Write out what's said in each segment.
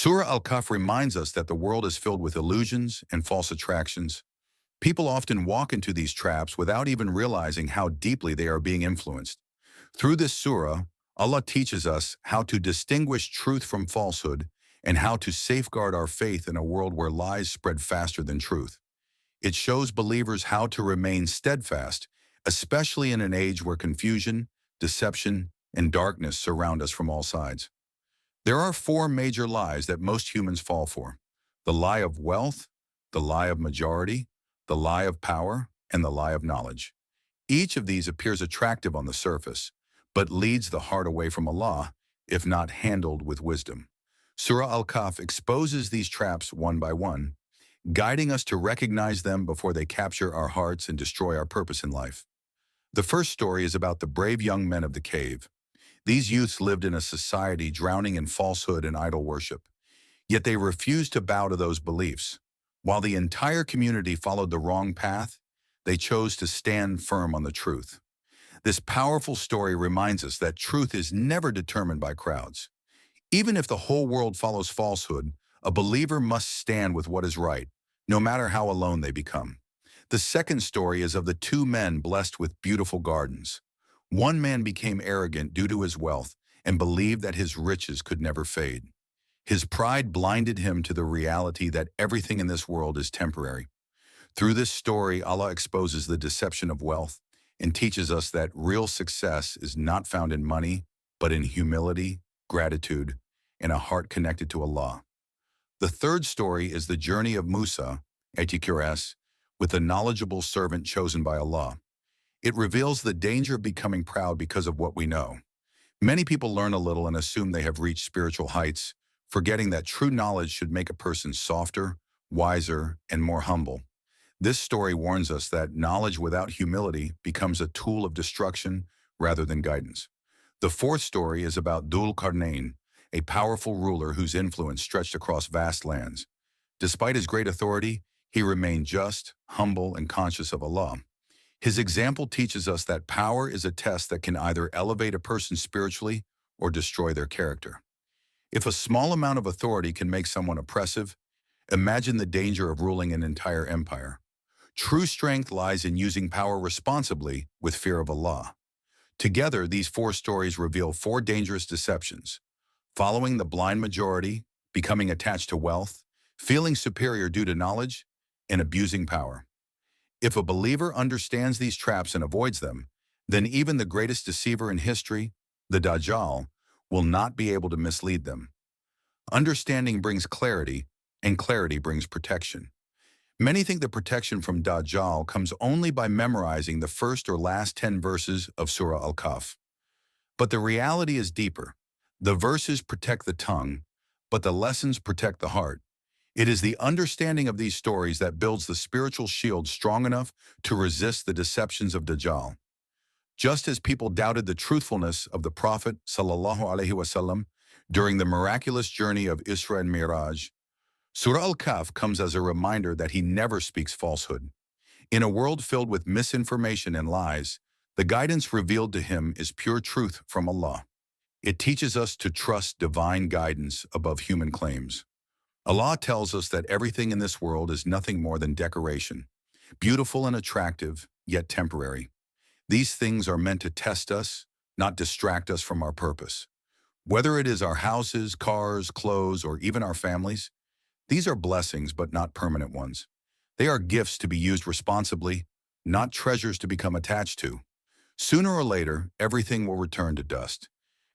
Surah Al-Kahf reminds us that the world is filled with illusions and false attractions. People often walk into these traps without even realizing how deeply they are being influenced. Through this surah, Allah teaches us how to distinguish truth from falsehood and how to safeguard our faith in a world where lies spread faster than truth. It shows believers how to remain steadfast, especially in an age where confusion, deception, and darkness surround us from all sides. There are four major lies that most humans fall for: the lie of wealth, the lie of majority, the lie of power, and the lie of knowledge. Each of these appears attractive on the surface, but leads the heart away from Allah if not handled with wisdom. Surah Al-Kahf exposes these traps one by one, guiding us to recognize them before they capture our hearts and destroy our purpose in life. The first story is about the brave young men of the cave. These youths lived in a society drowning in falsehood and idol worship, yet they refused to bow to those beliefs. While the entire community followed the wrong path, they chose to stand firm on the truth. This powerful story reminds us that truth is never determined by crowds. Even if the whole world follows falsehood, a believer must stand with what is right, no matter how alone they become. The second story is of the two men blessed with beautiful gardens. One man became arrogant due to his wealth and believed that his riches could never fade. His pride blinded him to the reality that everything in this world is temporary. Through this story, Allah exposes the deception of wealth and teaches us that real success is not found in money, but in humility, gratitude, and a heart connected to Allah. The third story is the journey of Musa, Etiqueres, with a knowledgeable servant chosen by Allah. It reveals the danger of becoming proud because of what we know. Many people learn a little and assume they have reached spiritual heights, forgetting that true knowledge should make a person softer, wiser, and more humble. This story warns us that knowledge without humility becomes a tool of destruction rather than guidance. The fourth story is about Dhul Qarnayn, a powerful ruler whose influence stretched across vast lands. Despite his great authority, he remained just, humble, and conscious of Allah. His example teaches us that power is a test that can either elevate a person spiritually or destroy their character. If a small amount of authority can make someone oppressive, imagine the danger of ruling an entire empire. True strength lies in using power responsibly with fear of Allah. Together, these four stories reveal four dangerous deceptions: following the blind majority, becoming attached to wealth, feeling superior due to knowledge, and abusing power. If a believer understands these traps and avoids them, then even the greatest deceiver in history, the Dajjal, will not be able to mislead them. Understanding brings clarity, and clarity brings protection. Many think the protection from Dajjal comes only by memorizing the first or last 10 verses of Surah Al-Kahf. But the reality is deeper. The verses protect the tongue, but the lessons protect the heart. It is the understanding of these stories that builds the spiritual shield strong enough to resist the deceptions of Dajjal. Just as people doubted the truthfulness of the Prophet ﷺ during the miraculous journey of Isra and Miraj, Surah Al-Kahf comes as a reminder that he never speaks falsehood. In a world filled with misinformation and lies, the guidance revealed to him is pure truth from Allah. It teaches us to trust divine guidance above human claims. Allah tells us that everything in this world is nothing more than decoration, beautiful and attractive, yet temporary. These things are meant to test us, not distract us from our purpose. Whether it is our houses, cars, clothes, or even our families, these are blessings but not permanent ones. They are gifts to be used responsibly, not treasures to become attached to. Sooner or later, everything will return to dust.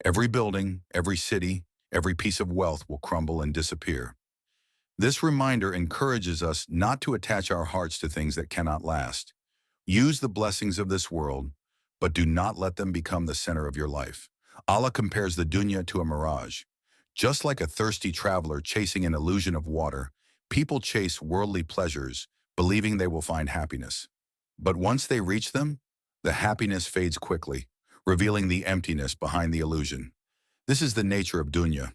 Every building, every city, every piece of wealth will crumble and disappear. This reminder encourages us not to attach our hearts to things that cannot last. Use the blessings of this world, but do not let them become the center of your life. Allah compares the dunya to a mirage. Just like a thirsty traveler chasing an illusion of water, people chase worldly pleasures, believing they will find happiness. But once they reach them, the happiness fades quickly, revealing the emptiness behind the illusion. This is the nature of dunya,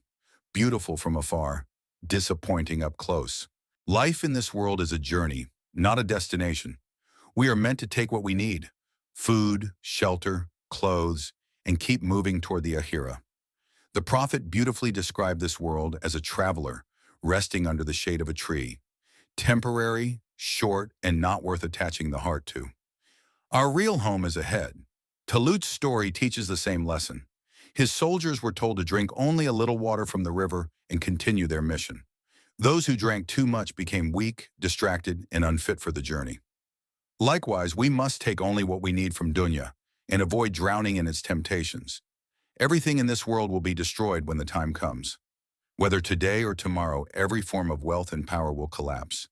beautiful from afar, disappointing up close. Life in this world is a journey, not a destination. We are meant to take what we need: food, shelter, clothes, and keep moving toward the Akhirah. The prophet beautifully described this world as a traveler, resting under the shade of a tree, temporary, short, and not worth attaching the heart to. Our real home is ahead. Talut's story teaches the same lesson. His soldiers were told to drink only a little water from the river and continue their mission. Those who drank too much became weak, distracted, and unfit for the journey. Likewise, we must take only what we need from dunya and avoid drowning in its temptations. Everything in this world will be destroyed when the time comes. Whether today or tomorrow, every form of wealth and power will collapse.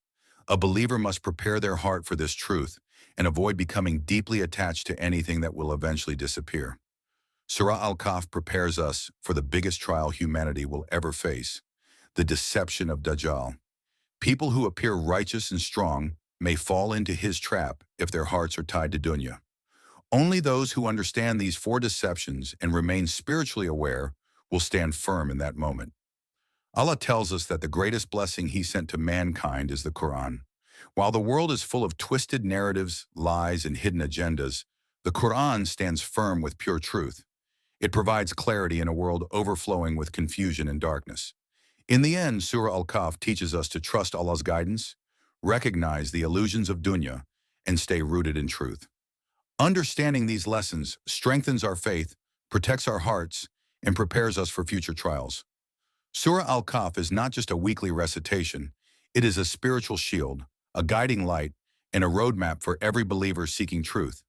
A believer must prepare their heart for this truth and avoid becoming deeply attached to anything that will eventually disappear. Surah Al-Kahf prepares us for the biggest trial humanity will ever face, the deception of Dajjal. People who appear righteous and strong may fall into his trap if their hearts are tied to dunya. Only those who understand these four deceptions and remain spiritually aware will stand firm in that moment. Allah tells us that the greatest blessing He sent to mankind is the Qur'an. While the world is full of twisted narratives, lies, and hidden agendas, the Qur'an stands firm with pure truth. It provides clarity in a world overflowing with confusion and darkness. In the end, Surah Al-Kahf teaches us to trust Allah's guidance, recognize the illusions of dunya, and stay rooted in truth. Understanding these lessons strengthens our faith, protects our hearts, and prepares us for future trials. Surah Al-Kahf is not just a weekly recitation, it is a spiritual shield, a guiding light, and a roadmap for every believer seeking truth.